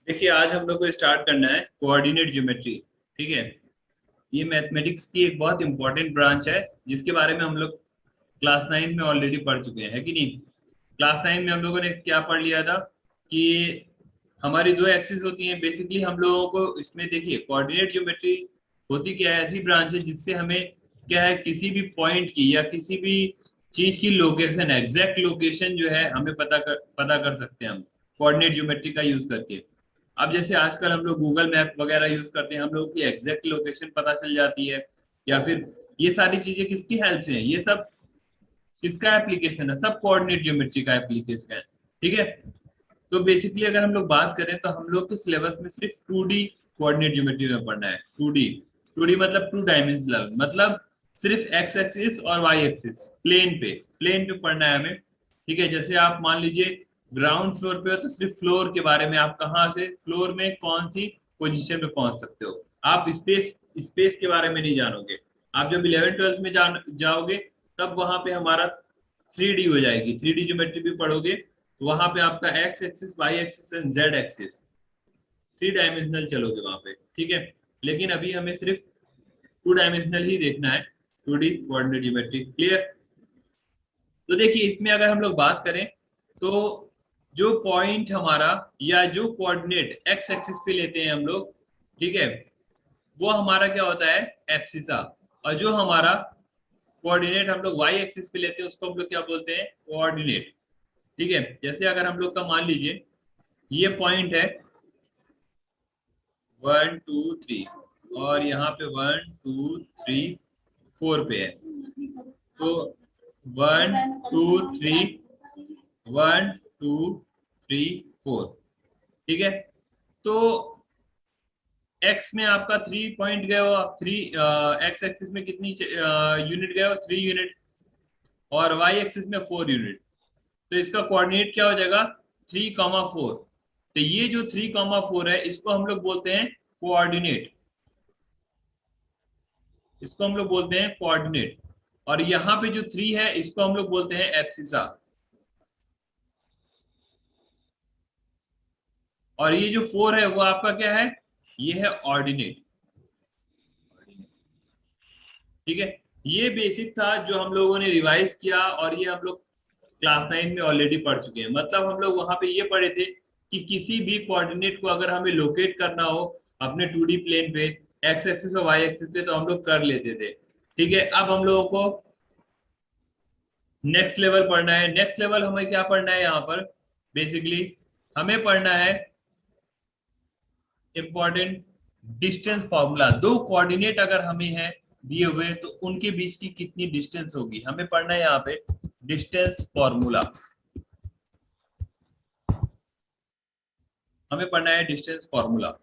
देखिए, आज हम लोग को स्टार्ट करना है कोऑर्डिनेट ज्योमेट्री। ठीक है। ये मैथमेटिक्स की एक बहुत इंपॉर्टेंट ब्रांच है जिसके बारे में हम लोग क्लास 9 में ऑलरेडी पढ़ चुके हैं, है कि नहीं। क्लास 9 में हम लोगों ने क्या पढ़ लिया था कि हमारी दो एक्सिस होती हैं। बेसिकली हम लोगों को इसमें देखिए, कोऑर्डिनेट ज्योमेट्री होती क्या है, ऐसी ब्रांच है जिससे हमें क्या है, किसी भी पॉइंट की या किसी भी चीज की लोकेशन, एग्जैक्ट लोकेशन जो है हमें पता कर सकते हैं हम कोऑर्डिनेट ज्योमेट्री का यूज करके। अब जैसे आजकल हम लोग गूगल मैप वगैरह यूज करते हैं, हम लोग की एग्जैक्ट लोकेशन पता चल जाती है। या फिर ये सारी चीजें किसकी हेल्प से हैं, ये सब किसका एप्लीकेशन है, सब कोऑर्डिनेट ज्योमेट्री का एप्लीकेशन है। ठीक है। तो बेसिकली अगर हम लोग बात करें तो हम लोग के सिलेबस में सिर्फ 2D कोऑर्डिनेट ज्योमेट्री में पढ़ना है। 2D, 2D मतलब टू डायमेंशनल, मतलब सिर्फ एक्स एक्सिस और वाई एक्सिस, प्लेन पे पढ़ना है हमें। ठीक है। जैसे आप मान लीजिए ग्राउंड फ्लोर पे हो तो सिर्फ फ्लोर के बारे में, आप कहाँ से फ्लोर में कौन सी पोजीशन पे पहुंच सकते हो। आप स्पेस स्पेस के बारे में नहीं जानोगे। आप जब 11th 12th में जाओगे तब वहां पे हमारा 3D हो जाएगी, 3D ज्योमेट्री भी पढ़ोगे। वहां पे आपका x axis, y axis and z axis, 3 dimensional चलोगे वहां पे। ठीक है। लेकिन अभी हमें सिर्फ 2 डायमेंशनल ही देखना है, 2D कोऑर्डिनेट ज्योमेट्री। क्लियर। तो देखिए, इसमें अगर हम लोग बात करें तो जो पॉइंट हमारा या जो कोऑर्डिनेट एक्स एक्सिस पे लेते हैं हम लोग, ठीक है, वो हमारा क्या होता है, एब्सिसा। और जो हमारा कोऑर्डिनेट हम लोग वाई एक्सिस पे लेते हैं उसको हम लोग क्या बोलते हैं, कोऑर्डिनेट। ठीक है। जैसे अगर हम लोग का मान लीजिए ये पॉइंट है 1 2 3, और यहाँ पे 1 2 3 4 पे है। तो 1 2 3, 1 2 3 4। ठीक है। तो एक्स में आपका 3 पॉइंट गए हो आप, थ्री एक्स एक्सिस में कितनी यूनिट गए हो, 3 यूनिट। और वाई एक्सिस में 4 यूनिट। तो इसका कोऑर्डिनेट क्या हो जाएगा, 3, 4। तो ये जो 3, 4 है इसको हम लोग बोलते हैं कोऑर्डिनेट, इसको हम लोग बोलते हैं कोऑर्डिनेट। और यहाँ पे जो 3 है इसको हम लोग बोलते हैं एब्सिसा। और ये जो 4 है वो आपका क्या है, ये है ऑर्डिनेट। ठीक है। ये बेसिक था जो हम लोगों ने रिवाइज किया, और ये हम लोग क्लास 9 में ऑलरेडी पढ़ चुके हैं। मतलब हम लोग वहां पे ये पढ़े थे कि किसी भी कोऑर्डिनेट को अगर हमें लोकेट करना हो अपने 2D प्लेन पे, एक्स एक्सिस और वाई एक्सिस पे, तो हम लोग कर लेते थे। ठीक है। अब हम लोगों को नेक्स्ट लेवल पढ़ना है। नेक्स्ट लेवल हमें क्या पढ़ना है यहाँ पर, बेसिकली हमें पढ़ना है इंपॉर्टेंट डिस्टेंस फॉर्मूला। दो कोऑर्डिनेट अगर हमें है दिए हुए तो उनके बीच की कितनी डिस्टेंस होगी, हमें पढ़ना है यहाँ पे डिस्टेंस फॉर्मूला। हमें पढ़ना है डिस्टेंस फॉर्मूला।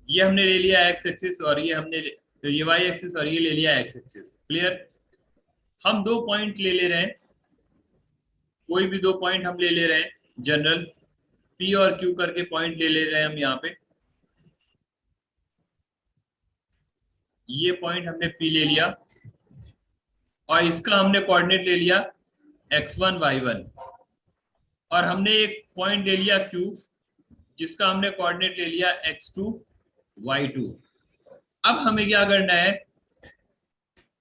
ये हमने ले लिया एक्स एक्सिस, और ये तो ये वाई एक्सिस, और ये ले लिया एक्स एक्सिस। क्लियर। हम दो पॉइंट ले रहे हैं, कोई भी दो पॉइंट हम ले रहे हैं जनरल, पी और क्यू करके पॉइंट ले रहे हैं हम यहाँ पे। ये पॉइंट हमने पी ले लिया, और इसका हमने कोऑर्डिनेट ले लिया x1 y1। और हमने एक पॉइंट ले लिया Q जिसका हमने कोऑर्डिनेट ले लिया x2 y2। अब हमें क्या करना है,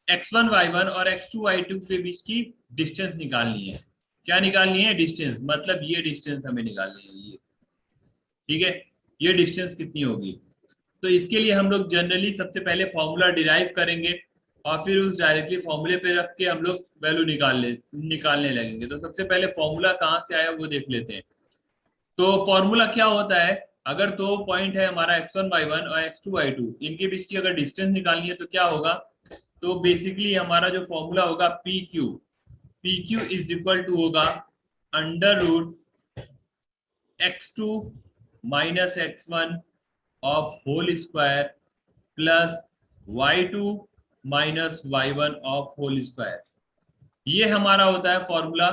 x1 y1 और x2 y2 के बीच की डिस्टेंस निकालनी है। क्या निकालनी है, डिस्टेंस, मतलब ये डिस्टेंस हमें निकालनी है ये। ठीक है। ये डिस्टेंस कितनी होगी, तो इसके लिए हम लोग जनरली सबसे पहले फॉर्मूला डिराइव करेंगे, और फिर उस डायरेक्टली फॉर्मूले पे रख के हम लोग वैल्यू निकालने लगेंगे। तो सबसे पहले फॉर्मूला कहाँ से आया वो देख लेते हैं। तो फॉर्मूला क्या होता है, अगर दो पॉइंट है हमारा x1 y1 और x2 y2, इनके बीच की अगर डिस्टेंस निकालनी है तो क्या होगा, तो बेसिकली हमारा जो फॉर्मूला होगा P Q is equal to होगा under root x2 minus x1 of whole square plus y2 minus y1 of whole square. ये हमारा होता है फॉर्मूला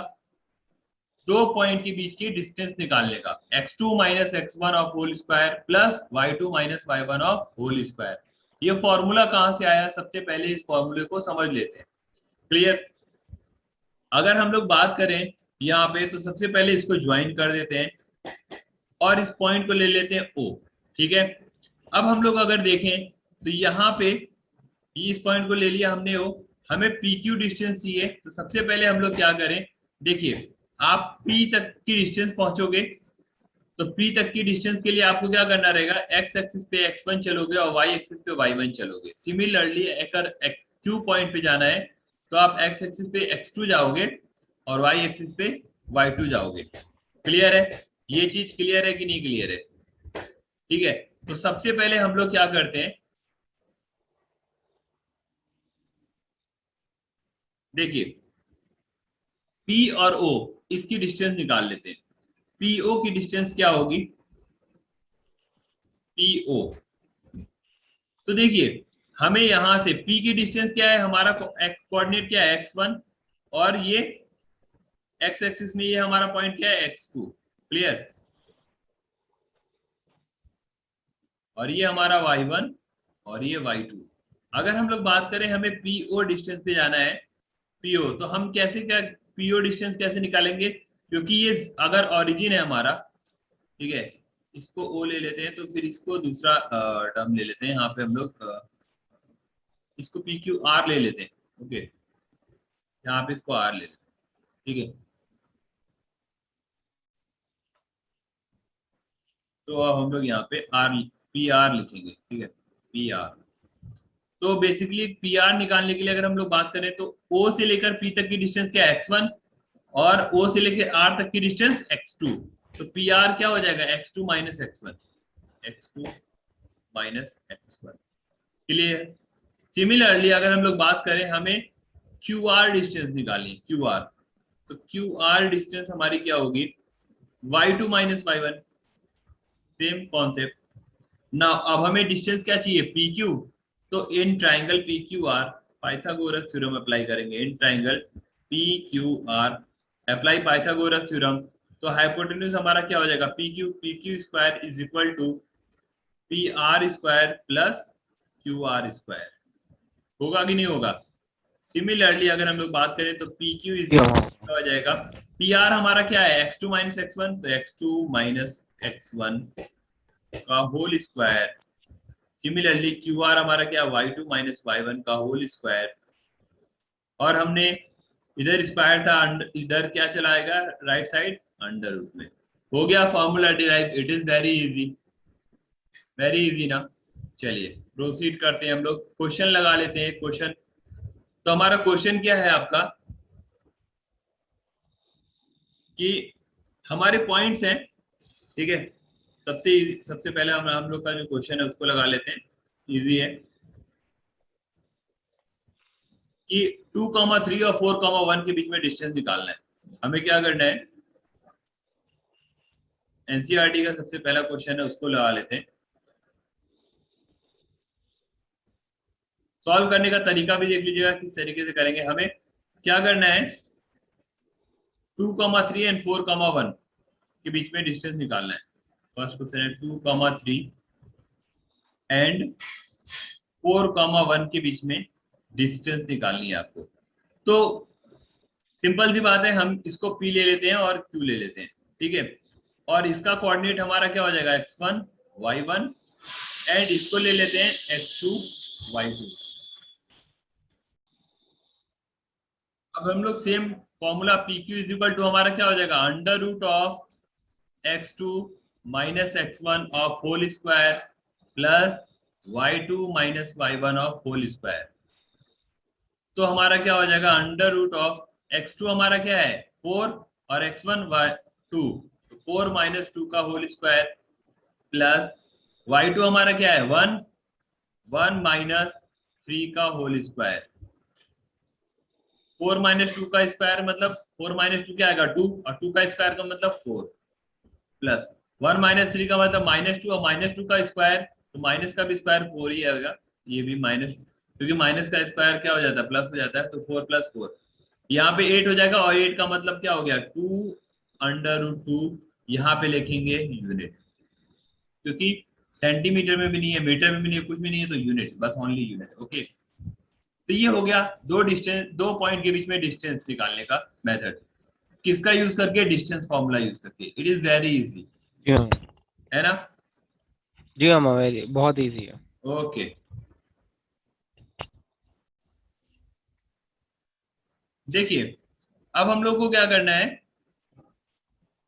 दो पॉइंट के बीच की डिस्टेंस निकालने का, x2 minus x1 of whole square plus y2 minus y1 of whole square. ये फॉर्मूला कहां से आया, सबसे पहले इस फॉर्मूले को समझ लेते हैं। क्लियर। अगर हम लोग बात करें यहाँ पे, तो सबसे पहले इसको ज्वाइन कर देते हैं और इस पॉइंट को ले लेते हैं O। ठीक है, अब हम लोग अगर देखें तो यहाँ पे इस पॉइंट को ले लिया हमने O, हमें PQ डिस्टेंस चाहिए। तो सबसे पहले हम लोग क्या करें, देखिए आप P तक की डिस्टेंस पहुंचोगे, तो P तक की डिस्टेंस के लिए आपको क्या करना रहेगा, x एक्सिस पे x1 चलोगे और y एक्सिस पे y1 चलोगे। सिमिलरली अगर Q पॉइंट पे जाना है तो आप x एक्सिस पे x2 जाओगे और y एक्सिस पे y2 जाओगे। क्लियर है, ये चीज क्लियर है कि नहीं क्लियर है? ठीक है, तो सबसे पहले हम लोग क्या करते हैं, देखिए P और O इसकी डिस्टेंस निकाल लेते हैं। PO की डिस्टेंस क्या होगी, PO, तो देखिए हमें यहां से P की डिस्टेंस क्या है, हमारा कोऑर्डिनेट क्या है x1, और ये x एक्सिस में ये हमारा पॉइंट क्या है x2। क्लियर, और ये हमारा y1 और ये y2। अगर हम लोग बात करें हमें PO डिस्टेंस पे जाना है, PO, तो हम कैसे क्या PO डिस्टेंस कैसे निकालेंगे, क्योंकि ये अगर ओरिजिन है हमारा, ठीक है, इसको O ले लेते हैं, तो फिर इसको दूसरा टर्म ले लेते हैं, यहाँ पे हम लोग इसको PQR ले लेते हैं। ओके, यहाँ पे इसको R ले लेते हैं। ठीक है, तो अब हम लोग यहाँ पे PR लिखेंगे। ठीक है, PR, तो बेसिकली PR निकालने के लिए अगर हम लोग बात करें तो O से लेकर P तक की डिस्टेंस क्या है x1, और O से लेकर R तक की डिस्टेंस x2। तो PR क्या हो जाएगा x2 minus x1, x2 minus x1। Clear, similarly अगर हम लोग बात करें हमें QR डिस्टेंस निकालनी है, QR, तो QR डिस्टेंस हमारी क्या होगी y2 minus y1। Same concept ना, अब हमें डिस्टेंस क्या चाहिए PQ, तो in triangle PQR Pythagoras theorem apply करेंगे। In triangle PQR apply Pythagoras theorem, तो हाइपोटेन्यूज हमारा क्या हो जाएगा PQ square is equal to PR square plus QR square. होगा कि नहीं होगा? सिमिलरली अगर हम लोग बात करें तो PQ इज हो जाएगा, PR हमारा क्या है x2 माइनस x1, तो x2 माइनस x1 का होल स्क्वायर। सिमिलरली QR हमारा क्या y2 माइनस y1 का होल स्क्वायर, और हमने इधर स्क्वायर था, इधर क्या चलाएगा राइट साइड अंडर रूट में। हो गया formula derive. It is very easy ना। चलिए प्रोसीड करते हैं, हम लोग क्वेश्चन लगा लेते हैं। क्वेश्चन, तो हमारा क्वेश्चन क्या है आपका कि हमारे पॉइंट्स हैं, ठीक है, सबसे पहले हम लोग का जो क्वेश्चन है उसको लगा लेते हैं, इजी है, कि 2,3 और 4,1 के बीच में डिस्टेंस निकालना है। हमें क्या करना है, एनसीईआरटी का सबसे पहला क्वेश्चन है उसको लगा लेते हैं। सॉल्व करने का तरीका भी देख लीजिएगा किस तरीके से करेंगे। हमें क्या करना है, 2,3 एंड 4,1 के बीच में डिस्टेंस निकालना है। फर्स्ट क्वेश्चन है 2,3 एंड 4,1 के बीच में डिस्टेंस निकालनी है आपको। तो सिंपल सी बात है, हम इसको P ले लेते हैं और Q ले लेते हैं। ठीक है, और इसका कोऑर्डिनेट हमारा क्या हो जाएगा x1 y1, एंड इसको ले लेते हैं x2 y2। अब हम लोग same formula PQ is equal to हमारा क्या हो जाएगा under root of x2 minus x1 of whole square plus y2 minus y1 of whole square. तो हमारा क्या हो जाएगा अंडर रूट ऑफ x2 हमारा क्या है 4 और x1 2, तो 4 माइनस 2 का होल स्क्वायर प्लस y2 हमारा क्या है 1 माइनस 3 का होल स्क्वायर। 4 माइनस 2 का स्क्वायर मतलब 4 माइनस 2 क्या आएगा 2, और 2 का स्क्वायर का मतलब 4, प्लस 1 माइनस 3 का मतलब -2, और -2 का स्क्वायर, तो माइनस का भी स्क्वायर 4 ही आएगा, ये भी माइनस, क्योंकि माइनस का स्क्वायर क्या हो जाता है प्लस हो जाता है, तो 4 प्लस 4 यहाँ पे 8 हो जाएगा, और 8 का मतलब क्या हो गया 2 अंडर रूट 2। यहाँ पे लिखेंगे यूनिट, क्योंकि सेंटीमीटर में भी नहीं है, मीटर में भी नहीं है, कुछ भी नहीं है, तो यूनिट, बस ओनली यूनिट। ओके, तो ये हो गया दो पॉइंट के बीच में डिस्टेंस निकालने का मेथड। किसका यूज करके? डिस्टेंस फॉर्मूला यूज करके। इट इज वेरी इजी, जी हाँ। है ना? जी हाँ वेरी बहुत इजी है। ओके, देखिए अब हम लोग को क्या करना है।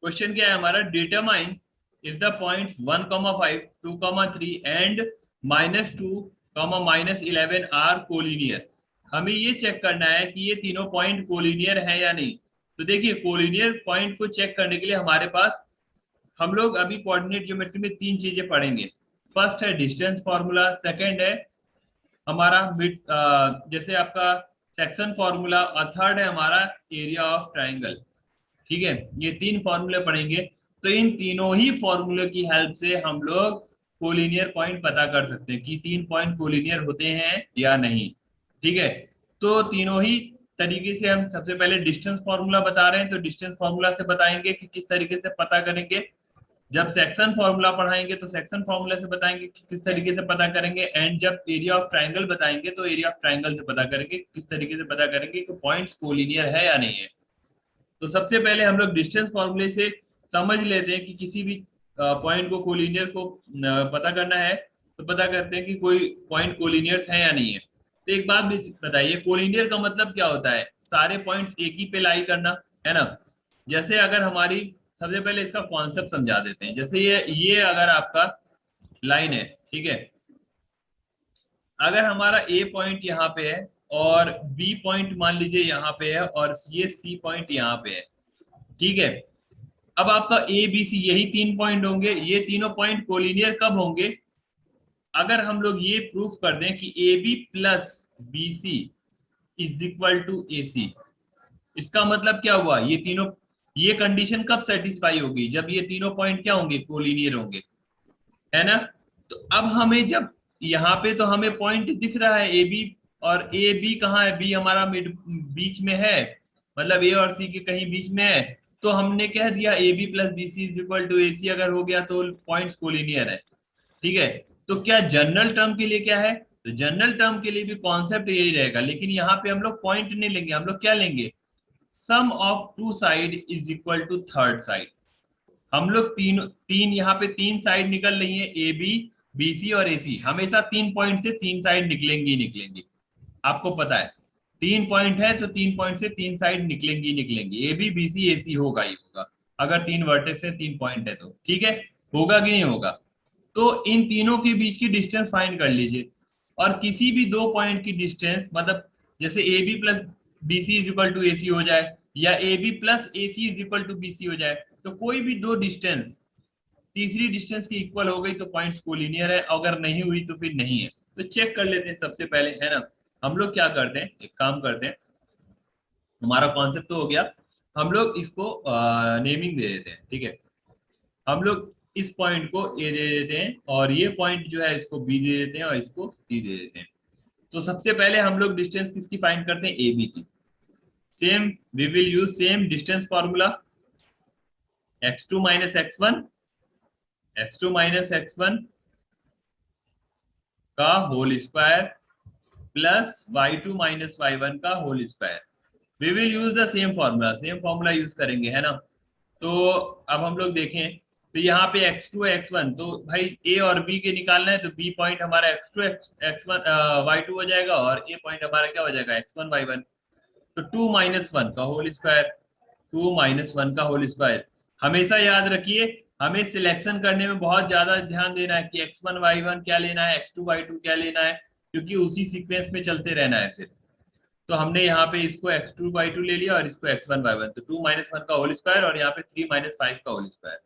क्वेश्चन क्या है हमारा? Determine if the points 1,5, 2,3 and -2, -11 are collinear. हमें ये चेक करना है कि ये तीनों पॉइंट कोलिनियर है या नहीं। तो देखिए कोलिनियर पॉइंट को चेक करने के लिए हमारे पास, हम लोग अभी कोऑर्डिनेट ज्योमेट्री में तीन चीजें पढ़ेंगे। फर्स्ट है डिस्टेंस फॉर्मूला, सेकंड है हमारा मिड जैसे आपका सेक्शन फॉर्मूला, और थर्ड है हमारा एरिया ऑफ ट्राइंगल। ठीक है, ये तीन फॉर्मूले पढ़ेंगे। तो इन तीनों ही फॉर्मूले की हेल्प से हम लोग कोलिनियर पॉइंट पता कर सकते हैं कि तीन पॉइंट कोलिनियर होते हैं या नहीं। ठीक है, तो तीनों ही तरीके से हम सबसे पहले डिस्टेंस फॉर्मूला बता रहे हैं, तो डिस्टेंस फॉर्मूला से बताएंगे कि किस तरीके से पता करेंगे। जब सेक्शन फॉर्मूला पढ़ाएंगे तो सेक्शन फॉर्मूला से बताएंगे कि किस तरीके से पता करेंगे, एंड जब एरिया ऑफ ट्राइंगल बताएंगे तो एरिया ऑफ ट्राइंगल से पता करेंगे किस तरीके से पता करेंगे कि पॉइंट्स कोलिनियर है या नहीं है। तो सबसे पहले हम लोग डिस्टेंस फॉर्मूले से समझ लेते हैं कि किसी भी पॉइंट को कोलिनियर को पता करना है, तो पता करते हैं कि कोई पॉइंट कोलिनियर है या नहीं है। तो एक बात भी बताइए, कोलिनियर का मतलब क्या होता है? सारे पॉइंट्स एक ही पे लाई करना, है ना? जैसे अगर हमारी, सबसे पहले इसका कॉन्सेप्ट समझा देते हैं। जैसे ये अगर आपका लाइन है, ठीक है, अगर हमारा ए पॉइंट यहाँ पे है और बी पॉइंट मान लीजिए यहाँ पे है और ये सी पॉइंट यहाँ पे है, ठीक है। अब आपका ए बी सी यही तीन पॉइंट होंगे। ये तीनों पॉइंट कोलिनियर कब होंगे? अगर हम लोग ये प्रूफ कर दें कि A B plus B C is equal to A C. इसका मतलब क्या हुआ? ये तीनों, ये कंडीशन कब सेटिस्फाई होगी? जब ये तीनों पॉइंट क्या होंगे? कोलिनियर होंगे, है ना? तो अब हमें जब यहाँ पे तो हमें पॉइंट दिख रहा है ए बी, और ए बी कहाँ है? बी हमारा मिड बीच में है, मतलब ए और सी के कहीं बीच में है। तो हमने कह दिया A B plus B C is equal to A C, अगर हो गया तो पॉइंट्स कोलिनियर है। ठीक है, तो क्या जनरल टर्म के लिए क्या है? तो जनरल टर्म के लिए भी कॉन्सेप्ट यही रहेगा, लेकिन यहाँ पे हम लोग पॉइंट नहीं लेंगे, हम लोग क्या लेंगे? Sum of two side is equal to third side. हम लोग तीन तीन यहाँ पे तीन साइड निकल रही है, ए बी, बी सी और ए सी। हमेशा तीन पॉइंट से तीन साइड निकलेंगी ही निकलेंगी, आपको पता है। तीन पॉइंट है तो तीन पॉइंट से तीन साइड निकलेंगी ही निकलेंगी, ए बी बी सी ए सी होगा ही होगा। अगर तीन वर्टेक्स है, तीन पॉइंट है तो ठीक है, होगा कि नहीं होगा? तो इन तीनों के बीच की डिस्टेंस फाइंड कर लीजिए। और किसी भी दो पॉइंट की डिस्टेंस, मतलब जैसे A B plus B C is equal to A C हो जाए, या A B plus A C is equal to B C हो जाए, तो कोई भी दो डिस्टेंस तीसरी डिस्टेंस की इक्वल हो गई तो पॉइंट्स कोलिनियर है, अगर नहीं हुई तो फिर नहीं है। तो चेक कर लेते हैं सबसे पहले, है ना? हम लोग क्या करते हैं, एक काम करते हैं, हमारा कॉन्सेप्ट तो हो गया। हम लोग इसको नेमिंग दे देते हैं, ठीक है। हम लोग इस पॉइंट को ए दे देते हैं, और ये पॉइंट जो है इसको बी दे देते हैं, और इसको सी दे देते हैं। तो सबसे पहले हम लोग डिस्टेंस किसकी फाइंड करते हैं? ए बी की। Same, we will use same distance formula, x2 minus x1, x2 minus x1 का whole square plus y2 minus y1 का whole square. We will use the same formula, same formula use करेंगे, है ना? तो अब हम लोग देखें, तो यहाँ पे x2 x1, तो भाई a और b के निकालना है, तो b पॉइंट हमारा x2 x1 y2 हो जाएगा, और a पॉइंट हमारा क्या हो जाएगा? x1 y1। तो 2 माइनस वन का होल स्क्वायर, 2 माइनस वन का होल स्क्वायर। हमेशा याद रखिए, हमें सिलेक्शन करने में बहुत ज्यादा ध्यान देना है कि x1 y1 क्या लेना है, x2 y2 क्या लेना है, क्योंकि उसी सीक्वेंस में चलते रहना है फिर। तो हमने यहाँ पे इसको x2 y2 ले लिया और इसको x1 y1, तो 2 माइनस वन का होल स्क्वायर, और यहाँ पे 3 माइनस फाइव का होल स्क्वायर,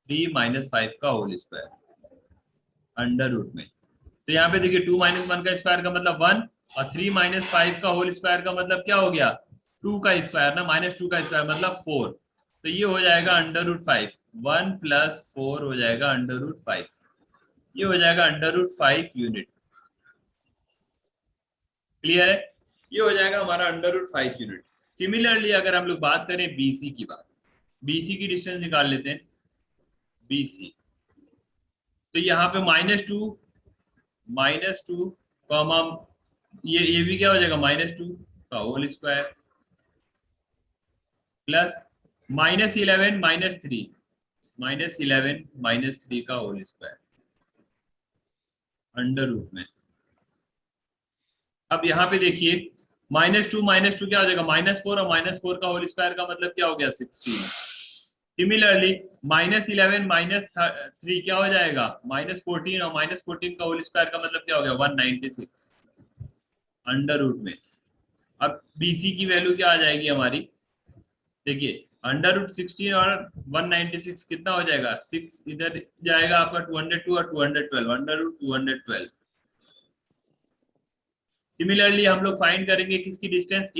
3 माइनस फाइव का होल स्क्वायर अंडर रूट में। तो यहाँ पे देखिए 2 माइनस वन का स्क्वायर का मतलब 1, और 3 माइनस फाइव का होल स्क्वायर का मतलब क्या हो गया? 2 का स्क्वायर ना, माइनस 2 का स्क्वायर मतलब 4। तो ये हो जाएगा अंडर रूट 5, 1 प्लस 4 हो जाएगा अंडर रूट 5। ये हो जाएगा अंडर रूट 5 यूनिट। क्लियर है? ये हो जाएगा हमारा अंडर रूट 5 यूनिट। सिमिलरली अगर हम लोग बात करें बीसी की, बात बीसी की डिस्टेंस निकाल लेते हैं। बीसी, तो यहाँ पे -2 -2 कॉमा ये भी क्या हो जाएगा, -2 का होल स्क्वायर प्लस -11 -3, -11 -3 का होल स्क्वायर अंडर रूट में। अब यहाँ पे देखिए -2 क्या हो जाएगा, -4, और -4 का होल स्क्वायर का मतलब क्या हो गया, 16। सिमिलरली -11 -3 क्या हो जाएगा, -14, और -14 का होल स्क्वायर का मतलब क्या हो गया, 196 अंडर रूट में। अब BC की वैल्यू क्या आ जाएगी हमारी, देखिए अंडर रूट 16 और 196 कितना हो जाएगा, 6 इधर जाएगा आपका 202 और 212, अंडर रूट 212। सिमिलरली हम लोग फाइंड करेंगे किसकी डिस्टेंस,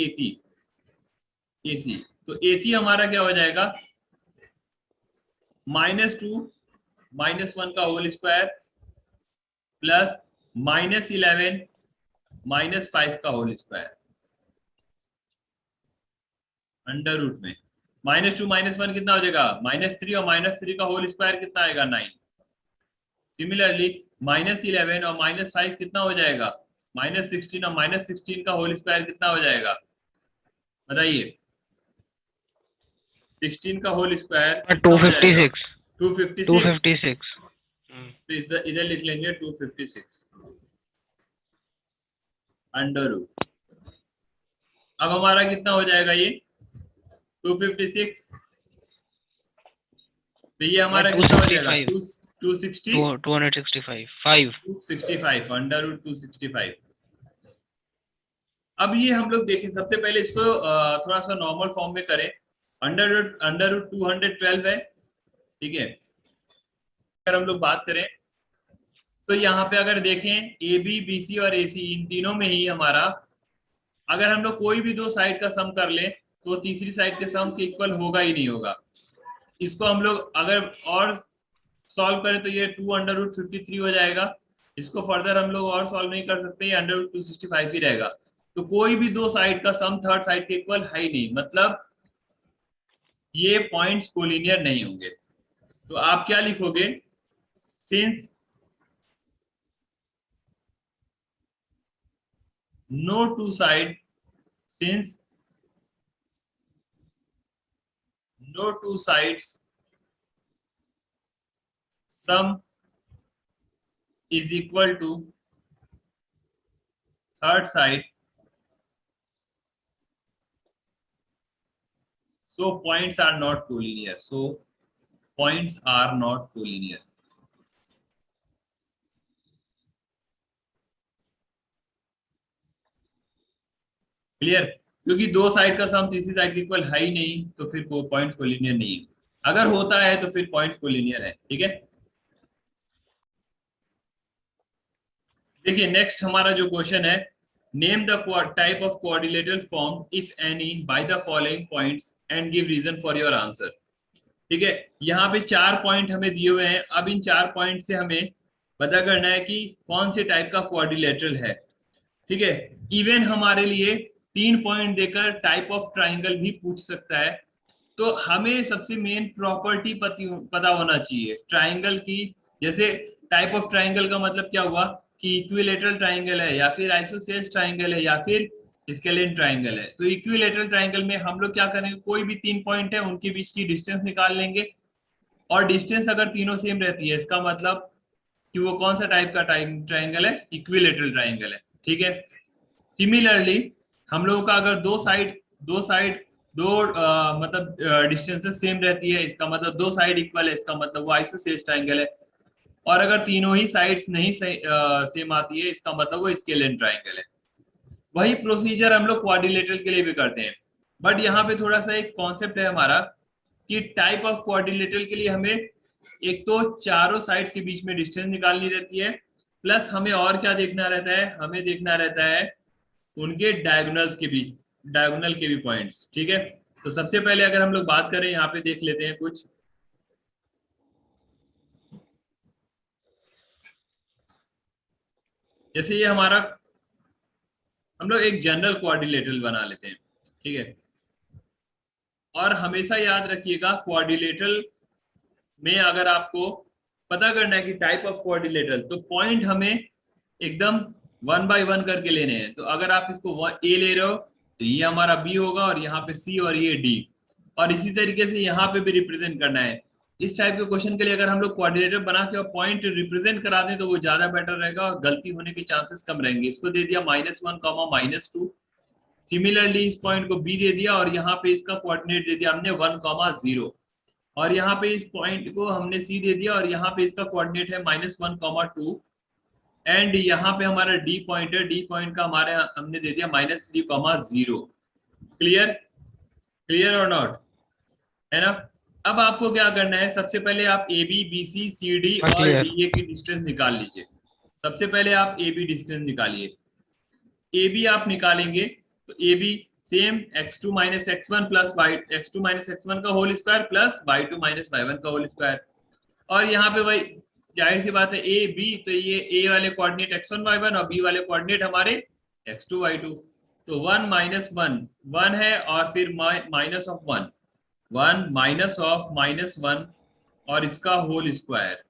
AC। तो AC हमारा क्या हो जाएगा, -2 -1 का होल स्क्वायर प्लस -11 -5 का होल स्क्वायर अंडर रूट में। -2 -1 कितना हो जाएगा, -3, और -3 का होल स्क्वायर कितना आएगा, 9। सिमिलरली -11 और -5 कितना हो जाएगा, -16, और -16 का होल स्क्वायर कितना हो जाएगा, बताइए। 16 का होल स्क्वायर कितना हो जाएगा, 256 256। 256। तो इधर लिख लेंगे 256 अंडर रूट। अब हमारा कितना हो जाएगा ये 256, तो ये मैं हमारा कितना हो जाएगा 265 260 265 5। 265 अंडर रूट 265। अब ये हम लोग देखें, सबसे पहले इसको थोड़ा सा नॉर्मल फॉर्म में करें। अंडर रूट 212 है, ठीक है। अगर हम लोग बात करें तो यहाँ पे अगर देखें AB BC और AC इन तीनों में ही हमारा, अगर हम लोग कोई भी दो साइड का सम कर ले तो तीसरी साइड के सम के इक्वल होगा ही नहीं होगा। इसको हम लोग अगर और सॉल्व करें तो ये 2√53 हो जाएगा। इसको फर्दर हम लोग और सॉल्व नहीं कर सकते, ये √265 ही रहेगा। तो कोई भी दो साइड का सम थर्ड साइड के इक्वल है ही नहीं, मतलब ये पॉइंट्स कोलिनियर नहीं होंगे। तो आप क्या लिखोगे, since no two side since no two sides sum is equal to third side, so points are not collinear, so points are not collinear। Clear, क्योंकि दो साइड का सम तीसरी साइड के इक्वल है ही नहीं, तो फिर वो पॉइंट कोलिनियर नहीं है। अगर होता है तो फिर पॉइंट कोलिनियर है, ठीक है। देखिए नेक्स्ट हमारा जो क्वेश्चन है, name the type of coordinator form if any by the following points and give reason for your answer. ठीक है, यहाँ पे 4 पॉइंट हमें दिए हुए हैं। अब इन 4 पॉइंट से हमें पता करना है कि कौन से टाइप का क्वाड्रिलेटरल है, ठीक है। इवन हमारे लिए 3 पॉइंट देकर टाइप ऑफ ट्राइंगल भी पूछ सकता है। तो हमें सबसे मेन प्रॉपर्टी पता होना चाहिए ट्राइंगल की। जैसे टाइप ऑफ ट्राइंगल का मतलब क्या हुआ कि इक्विलेटरल ट्राइंगल है, या फिर आइसोसेल्स ट्राइंगल है, या फिर स्केलेन ट्राइंगल है। तो इक्विलेटरल ट्राइंगल में हम लोग क्या करेंगे, कोई भी 3 पॉइंट है उनके बीच की डिस्टेंस निकाल लेंगे, और डिस्टेंस अगर तीनों सेम रहती है इसका मतलब कि वो कौन सा टाइप का ट्राइंगल है, इक्विलेटरल ट्राइंगल है, ठीक है। सिमिलरली हम लोगों का अगर दो मतलब डिस्टेंसेस सेम रहती है, इसका मतलब दो साइड इक्वल है, इसका मतलब वो आइसोसेल्स ट्राइंगल है। और अगर तीनों ही साइड्स नहीं सेम आती है, इसका मतलब वो स्केलेन ट्राइंगल है। वही प्रोसीजर हम लोग क्वाड्रिलेटरल के लिए भी करते हैं। बट यहाँ पे थोड़ा सा एक कॉन्सेप्ट है हमारा कि टाइप ऑफ क्वाड्रिलेटरल के लिए हमें एक तो चारों साइड्स के बीच में डिस्टेंस निकालनी रहती है, प्लस हमें और क्या देखना रहता है, हमें देखना रहता है उनके डायगोनल्स के बीच, डायगोनल के भी पॉइंट्स, ठीक है। तो सबसे पहले अगर हम लोग बात करें, यहाँ पे देख लेते हैं कुछ। जैसे ये हमारा, हम लोग एक जनरल क्वाड्रिलेटरल बना लेते हैं, ठीक है। और हमेशा याद रखिएगा क्वाड्रिलेटरल में अगर आपको पता करना है कि टाइप ऑफ क्वाड्रिलेटरल, तो पॉइंट हमें एकदम 1/1 करके लेने हैं। तो अगर आप इसको ए ले रहे हो तो ये हमारा बी होगा, और यहाँ पे सी, और ये डी। और इसी तरीके से यहाँ पे भी रिप्रेजेंट करना है। इस टाइप के क्वेश्चन के लिए अगर हम लोग कोऑर्डिनेटर बना के और पॉइंट रिप्रेजेंट करा दें तो वो ज्यादा बेटर रहेगा और गलती होने के चांसेस कम रहेंगे। इसको दे दिया -1, -2। सिमिलरली इस पॉइंट को बी दे दिया, और यहाँ पे इसका कोऑर्डिनेट दे दिया हमने 1, 0। और यहाँ पे इस पॉइंट को हमने सी दे दिया, और यहाँ पे इसका कोऑर्डिनेट है -1, 2। एंड यहाँ पे हमारा डी पॉइंट है, डी पॉइंट का हमारे हमने दे दिया -3, 0। क्लियर? क्लियर और नॉट? है ना? अब आपको क्या करना है, सबसे पहले आप A B, B C, C D हाँ, और clear। डी ए की डिस्टेंस निकाल लीजिए। सबसे पहले आप ए बी डिस्टेंस निकालिए। ए बी आप निकालेंगे तो A B same x2 - x1 plus x2 - x1 का whole square plus y2 - y1 का होल स्क्वायर। और यहाँ पे भाई जाहिर सी बात है ए बी, तो ये ए वाले कोऑर्डिनेट x1 y1 और बी वाले कोऑर्डिनेट हमारे x2 y2। तो 1 - 1 1 है, और फिर माइनस ऑफ 1 1 माइनस ऑफ -1 और इसका whole square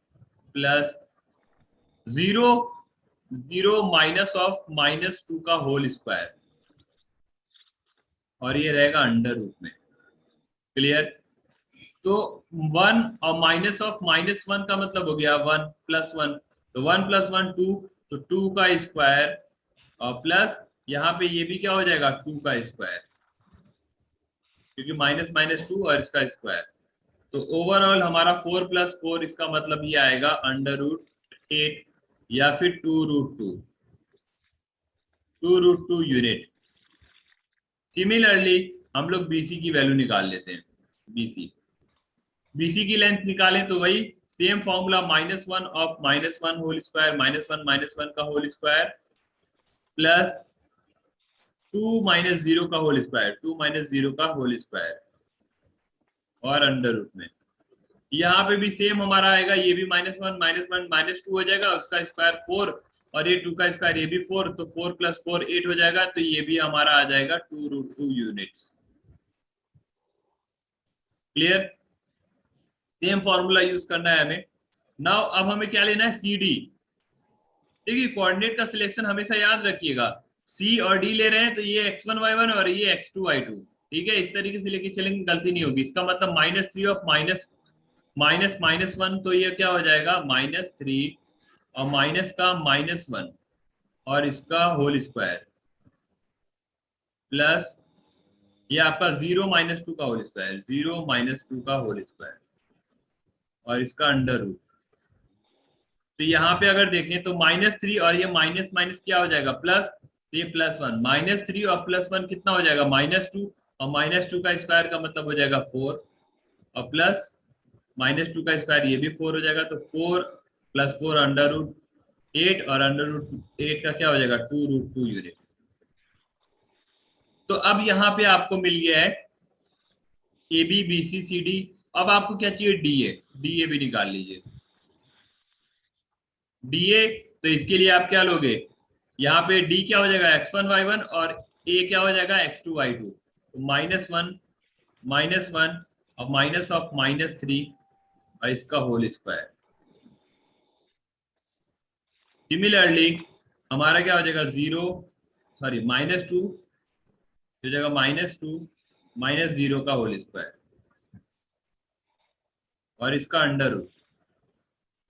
plus 0 0 minus of -2 का होल स्क्वायर, और ये रहेगा अंडर रूट में। क्लियर? तो 1 और माइनस ऑफ -1 का मतलब हो गया 1 + 1, तो 1 + 1 2, तो 2 का स्क्वायर, और प्लस यहाँ पे ये भी क्या हो जाएगा 2 का स्क्वायर, क्योंकि -2 और इसका स्क्वायर। तो ओवरऑल हमारा 4 + 4, इसका मतलब ये आएगा √8 या फिर 2√2 यूनिट। सिमिलरली हम लोग बीसी की वैल्यू निकाल लेते हैं। बीसी की लेंथ निकालें तो वही same formula -1 of -1 whole square, -1 का होल स्क्वायर प्लस 2 - 0 का होल स्क्वायर, 2 - 0 का होल स्क्वायर, और अंडर रूट में। यहाँ पे भी सेम हमारा आएगा, ये भी -1 -1 -2 हो जाएगा, उसका स्क्वायर 4, और ये 2 का स्क्वायर, ये भी 4, तो 4 + 4 8 हो जाएगा। तो ये भी हमारा आ जाएगा 2√2 units. Clear? Same formula use करना है हमें। नाउ अब हमें क्या लेना है, सी डी। देखिए कोऑर्डिनेट का सिलेक्शन हमेशा याद रखिएगा, सी और डी ले रहे हैं तो ये x1 y1 और ये x2 y2। ठीक है, इस तरीके से लेके चलेंगे, गलती नहीं होगी। इसका मतलब -3 ऑफ -1, तो ये क्या हो जाएगा -3 और माइनस का -1 और इसका होल स्क्वायर प्लस ये आपका 0 - 2 का होल स्क्वायर, 0 - 2 का होल स्क्वायर, और इसका अंडर रूट। तो यहाँ पे अगर देखें तो -3 और ये माइनस माइनस क्या हो जाएगा प्लस, तो ये +1, -3 और +1 कितना हो जाएगा -2, और -2 का स्क्वायर का मतलब हो जाएगा 4, और प्लस -2 का स्क्वायर ये भी 4 हो जाएगा। तो 4 + 4 √8, और √8 का क्या हो जाएगा 2√2 यूनिट। तो अब यहाँ पे आपको मिल गया है A B, B C, C D. अब आपको क्या चाहिए, डी ए। डी ए भी निकाल लीजिए। डी ए, तो इसके लिए आप क्या लोगे, यहाँ पे डी क्या हो जाएगा x1 y1, और ए क्या हो जाएगा x2 y2। तो -1 और माइनस ऑफ -3 और इसका होल स्क्वायर। सिमिलरली हमारा क्या हो जाएगा 2 हो जाएगा -2 -0 का होल स्क्वायर, और इसका अंडर रूट।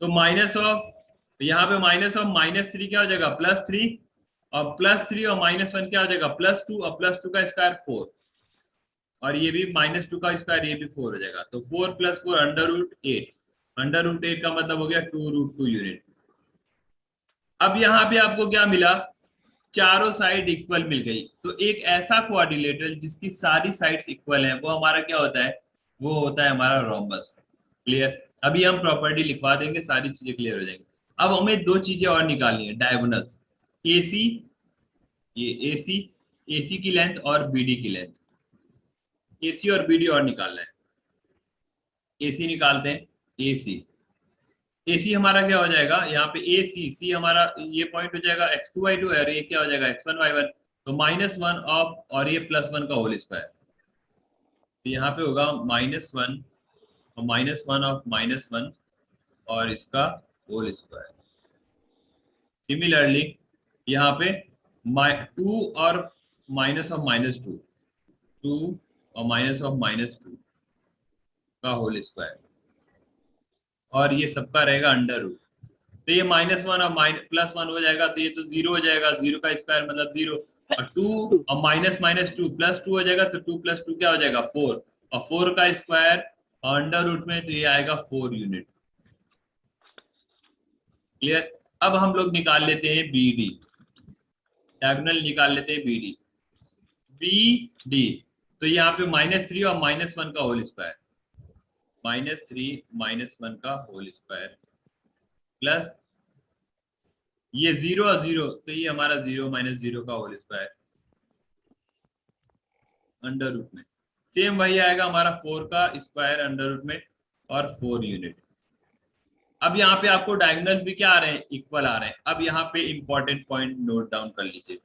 तो माइनस ऑफ, यहाँ पे माइनस ऑफ -3 क्या हो जाएगा +3, और +3 और -1 क्या हो जाएगा +2, और +2 का स्क्वायर 4, और ये भी -2 का स्क्वायर, ये भी 4 हो जाएगा। तो 4 + 4 √8, √8 का मतलब हो गया 2√2 यूनिट। अब यहाँ पे आपको क्या मिला, चारों साइड इक्वल मिल गई। तो एक ऐसा कोऑर्डिनेटर जिसकी सारी साइड्स इक्वल हैं वो हमारा क्या होता है, वो होता है हमारा रोम्बस। क्लियर? अभी हम प्रॉपर्टी लिखवा देंगे, सारी चीजें क्लियर हो जाएंगी। अब हमें दो चीजें और निकालनी है, डायगोनल्स। एसी, ये एसी की लेंथ और बीडी की लेंथ, एसी और बीडी और निकालना है। एसी निकालते हैं। एसी हमारा क्या हो जाएगा, यहाँ पे ए सी हमारा ये पॉइंट हो जाएगा x2 y2, और ये क्या हो जाएगा x1 y1। तो -1 ऑफ, और ये +1 का होल स्क्वायर, तो यहाँ पे होगा -1 और -1 ऑफ -1 और इसका होल स्क्वायर। सिमिलरली यहाँ पे 2 और माइनस ऑफ -2, 2 और माइनस ऑफ -2 का होल स्क्वायर, और ये सबका रहेगा अंडर रूट। तो ये -1 और +1 हो जाएगा, तो ये तो 0 हो जाएगा, 0 का स्क्वायर मतलब 0, और 2 और -2 +2 हो जाएगा, तो 2 + 2 क्या हो जाएगा 4, और 4 का स्क्वायर और अंडर रूट में, तो ये आएगा 4 यूनिट। क्लियर। अब हम लोग निकाल लेते हैं बी डी, डायगोनल निकाल लेते हैं बी डी। बी डी, तो यहाँ पे -3 और -1 का होल स्क्वायर, -3 -1 का होल स्क्वायर प्लस ये 0 और 0, तो ये हमारा 0 -0 का होल स्क्वायर अंडर रूट में। सेम वही आएगा हमारा 4 का स्क्वायर अंडर रूट में और 4 यूनिट। अब यहाँ पे आपको डायगोनल्स भी क्या आ रहे हैं, इक्वल आ रहे हैं। अब यहाँ पे इंपॉर्टेंट पॉइंट नोट डाउन कर लीजिए,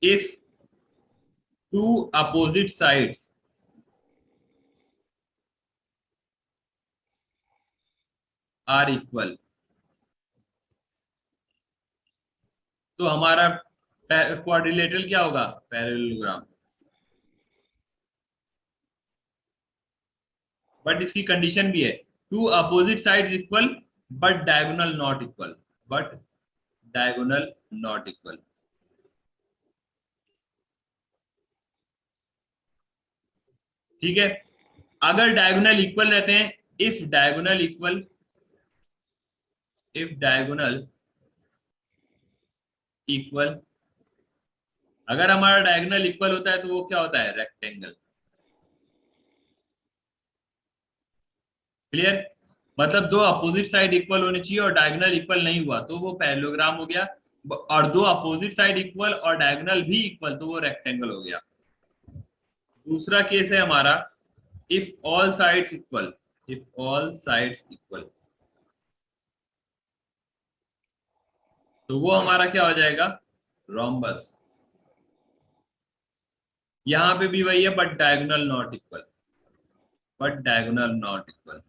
if two opposite sides are equal, तो हमारा क्वाड्रिलेटरल क्या होगा, पैरेललोग्राम। बट इसकी कंडीशन भी है, two opposite side equal but diagonal not equal, but diagonal not equal. ठीक है, अगर डायगोनल इक्वल रहते हैं, if diagonal equal, if diagonal equal, अगर हमारा डायगोनल इक्वल होता है तो वो क्या होता है, रेक्टेंगल। क्लियर। मतलब दो अपोजिट साइड इक्वल होनी चाहिए और डायगोनल इक्वल नहीं हुआ तो वो पैरेललोग्राम हो गया, और दो अपोजिट साइड इक्वल और डायगोनल भी इक्वल तो वो रेक्टेंगल हो गया। दूसरा केस है हमारा, if all sides equal, if all sides equal, तो वो हमारा क्या हो जाएगा, रोम्बस। यहां पे भी वही है, but diagonal not equal, but diagonal not equal.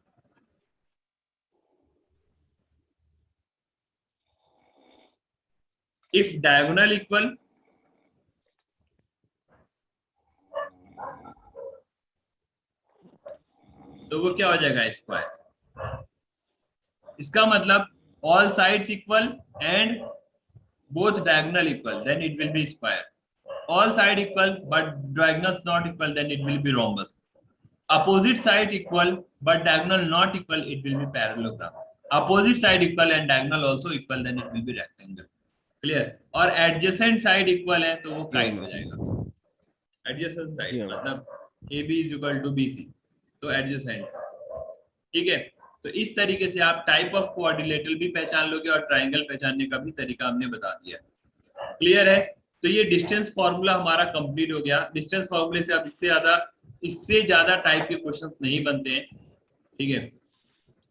If diagonal equal, तो वो क्या हो जाएगा, स्क्वायर। इसका मतलब all sides equal and both diagonal equal, then it will be square. All side equal but diagonals not equal, then it will be rhombus. Opposite side equal but diagonal not equal, it will be parallelogram. Opposite side equal and diagonal also equal, then it will be rectangle. Clear. और adjacent side equal है तो वो kite हो जाएगा। Adjacent side मतलब AB is equal to BC, तो adjacent। ठीक है, तो इस तरीके से आप टाइप ऑफ कोऑर्डिनेटर भी पहचान लोगे और ट्राइंगल पहचानने का भी तरीका हमने बता दिया। क्लियर है। तो ये डिस्टेंस फॉर्मूला हमारा कंप्लीट हो गया। डिस्टेंस फॉर्मूले से अब इससे ज्यादा टाइप के क्वेश्चंस नहीं बनते हैं। ठीक है,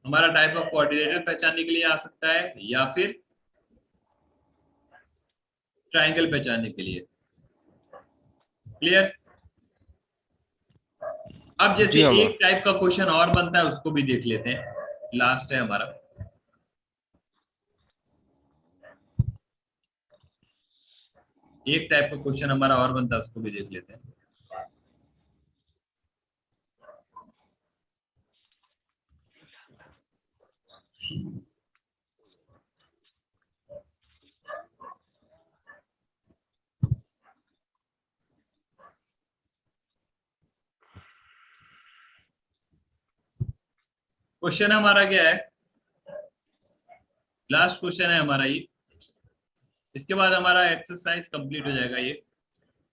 हमारा टाइप ऑफ कोऑर्डिनेटर पहचानने के लिए आ सकता है या फिर ट्राइंगल पहचानने के लिए। क्लियर। अब जैसे एक टाइप का क्वेश्चन और बनता है उसको भी देख लेते हैं, लास्ट है हमारा। एक टाइप का क्वेश्चन हमारा और बनता है उसको भी देख लेते हैं। क्वेश्चन हमारा क्या है, लास्ट क्वेश्चन है हमारा ये। इसके बाद हमारा एक्सरसाइज कंप्लीट हो जाएगा ये।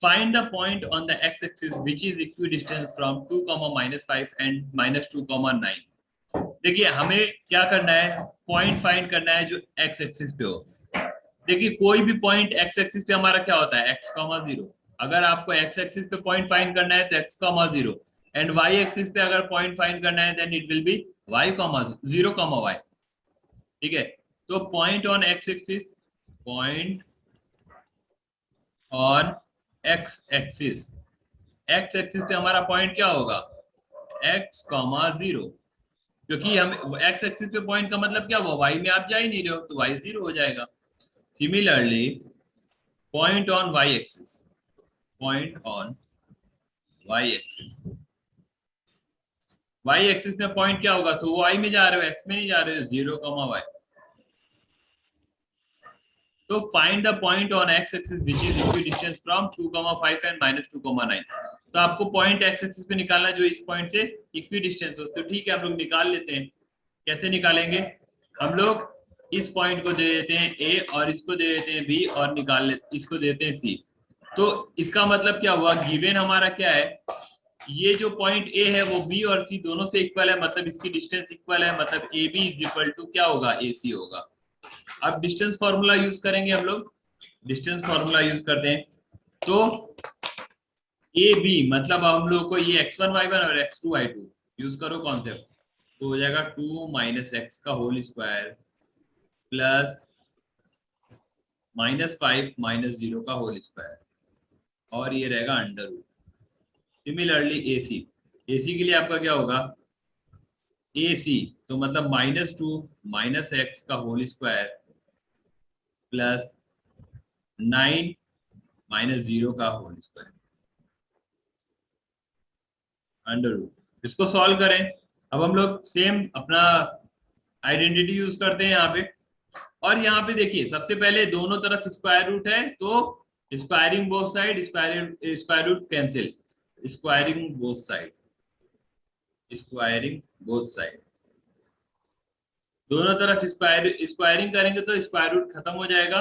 Find the point on the x axis which is equidistance from 2, -5 and -2, 9। देखिए हमें क्या करना है, पॉइंट फाइंड करना है जो एक्स एक्सिस पे हो। देखिए कोई भी पॉइंट एक्स एक्सिस पे हमारा क्या होता है, x, 0। अगर आपको एक्स एक्सिस पे पॉइंट फाइंड करना है तो x, 0, एंड y एक्सिस पे अगर पॉइंट फाइंड करना है then it will be y, 0, y। ठीक है, तो point on x axis, point on x axis, x axis पे हमारा पॉइंट क्या होगा, x, 0, क्योंकि हम एक्स एक्सिस पे पॉइंट का मतलब क्या हुआ, y में आप जा ही नहीं रहे हो तो y 0 हो जाएगा। Similarly point on y axis, point on y axis, y axis में पॉइंट क्या होगा, तो वाई में जा रहे हो, एक्स में नहीं जा रहे हो, 0, y। तो find the point on x axis which is equidistance from 2,5 and -2,9। तो आपको पॉइंट एक्स एक्सिस पे निकालना जो इस पॉइंट से इक्विडिस्टेंस हो। तो ठीक है, हम लोग निकाल लेते हैं। कैसे निकालेंगे, हम लोग इस पॉइंट को दे देते हैं ए और इसको दे देते हैं बी और इसको देते हैं सी। तो इसका मतलब क्या हुआ, गिवन हमारा क्या है, ये जो पॉइंट ए है वो बी और सी दोनों से इक्वल है, मतलब इसकी डिस्टेंस इक्वल है, मतलब A B is equal to क्या होगा, ए सी होगा। अब डिस्टेंस फॉर्मूला यूज करेंगे हम लोग, डिस्टेंस फॉर्मूला यूज करते हैं। तो ए बी मतलब हम लोग को ये x1 y1 और x2 y2 यूज करो कॉन्सेप्ट, तो हो जाएगा 2 - x का होल स्क्वायर प्लस -5 - 0 का होल स्क्वायर, और ये रहेगा under root. Similarly AC, AC के लिए आपका क्या होगा, AC तो मतलब -2 - x का होल स्क्वायर प्लस 9 - 0 का होल स्क्वायर अंडर रूट। इसको सॉल्व करें। अब हम लोग सेम अपना आइडेंटिटी यूज करते हैं यहाँ पे, और यहाँ पे देखिए सबसे पहले दोनों तरफ स्क्वायर रूट है, तो squaring both side, square root cancel, squaring both side, squaring both side, दोनों तरफ स्क्वायरिंग करेंगे तो स्क्वायर रूट खत्म हो जाएगा,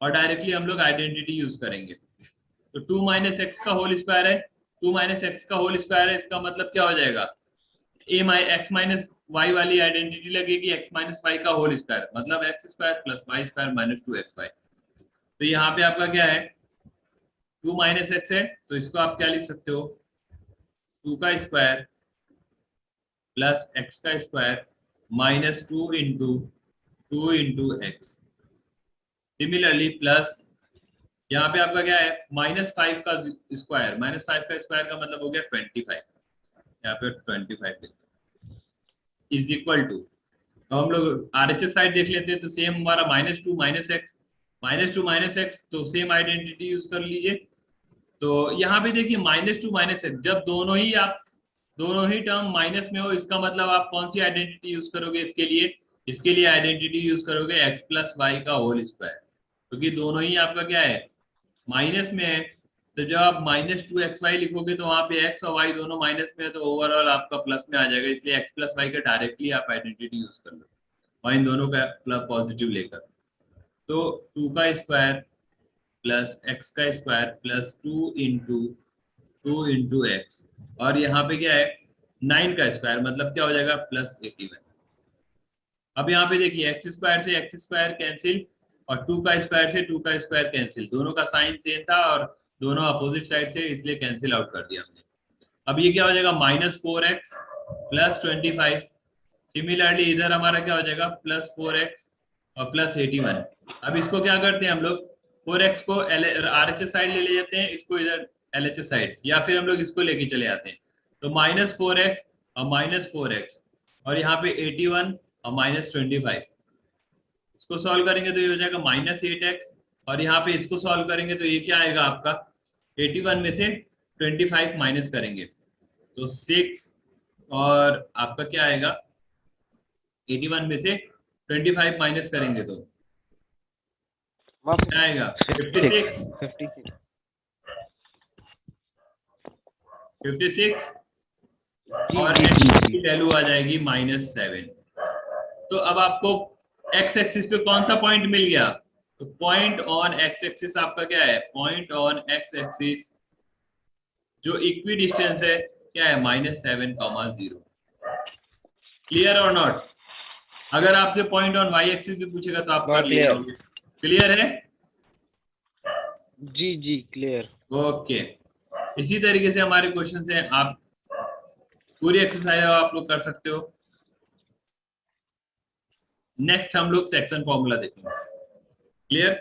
और डायरेक्टली हम लोग आइडेंटिटी यूज करेंगे। तो 2 - x का होल स्क्वायर है, 2 - x का होल स्क्वायर है, इसका मतलब क्या हो जाएगा, x - y वाली आइडेंटिटी लगेगी, x - y का होल स्क्वायर मतलब x square plus y square minus 2xy। तो यहाँ पे आपका क्या है, 2 - x है, तो इसको आप क्या लिख सकते हो, 2 का स्क्वायर प्लस x का स्क्वायर -2 × 2 × x। सिमिलरली प्लस यहाँ पे आपका क्या है, -5 का स्क्वायर, -5 का स्क्वायर का मतलब हो गया 25, यहाँ पे 25 इज इक्वल टू, अब हम लोग RHS साइड देख लेते हैं, तो सेम हमारा -2 - x, तो सेम आइडेंटिटी यूज कर लीजिए। तो यहाँ पे देखिए -2 - x, जब दोनों ही टर्म माइनस में हो, इसका मतलब आप कौन सी आइडेंटिटी यूज करोगे इसके लिए आइडेंटिटी यूज करोगे x + y का होल स्क्वायर, क्योंकि दोनों ही आपका क्या है, माइनस में है। तो जब आप -2xy लिखोगे तो वहां पे x और y दोनों माइनस में है, तो ओवरऑल आपका प्लस में आ जाएगा, इसलिए x + y का डायरेक्टली आप आइडेंटिटी यूज कर लो, और इन दोनों का पॉजिटिव लेकर। तो 2 का स्क्वायर प्लस x का स्क्वायर प्लस 2 × x, और यहाँ पे क्या है, 9 का स्क्वायर मतलब क्या हो जाएगा, +81। अब यहाँ पे देखिए x स्क्वायर से x स्क्वायर कैंसिल, और 2 का स्क्वायर से 2 का स्क्वायर कैंसिल, दोनों का साइन सेम था और दोनों अपोजिट साइड से, इसलिए कैंसिल आउट कर दिया हमने। अब ये क्या हो जाएगा, -4x + 25। सिमिलरली इधर हमारा क्या हो जाएगा, +4x और +81। अब इसको क्या करते हैं हम लोग, 4x को RHS साइड ले जाते हैं, इसको इधर LHS साइड, या फिर हम लोग इसको लेके चले आते हैं। तो -4x और -4x, और यहाँ पे 81 और -25, इसको सॉल्व करेंगे तो ये हो जाएगा -8x, और यहाँ पे इसको सॉल्व करेंगे तो ये क्या आएगा आपका, 81 में से 25 माइनस करेंगे तो 6, और आपका क्या आएगा, 81 में से 25 माइनस करेंगे तो क्या आएगा, 56 और x की वैल्यू आ जाएगी -7। तो अब आपको x एक्सिस पे कौन सा पॉइंट मिल गया, तो पॉइंट ऑन x एक्सिस आपका क्या है, पॉइंट ऑन x एक्सिस जो इक्वी डिस्टेंस है क्या है, -7, 0। क्लियर और नॉट। अगर आपसे पॉइंट ऑन y एक्सिस भी पूछेगा तो आप कर ले जाओगे। क्लियर है, जी क्लियर। ओके। इसी तरीके से हमारे क्वेश्चन हैं, आप पूरी एक्सरसाइज आप लोग कर सकते हो। नेक्स्ट हम लोग सेक्शन फॉर्मूला देखेंगे। क्लियर।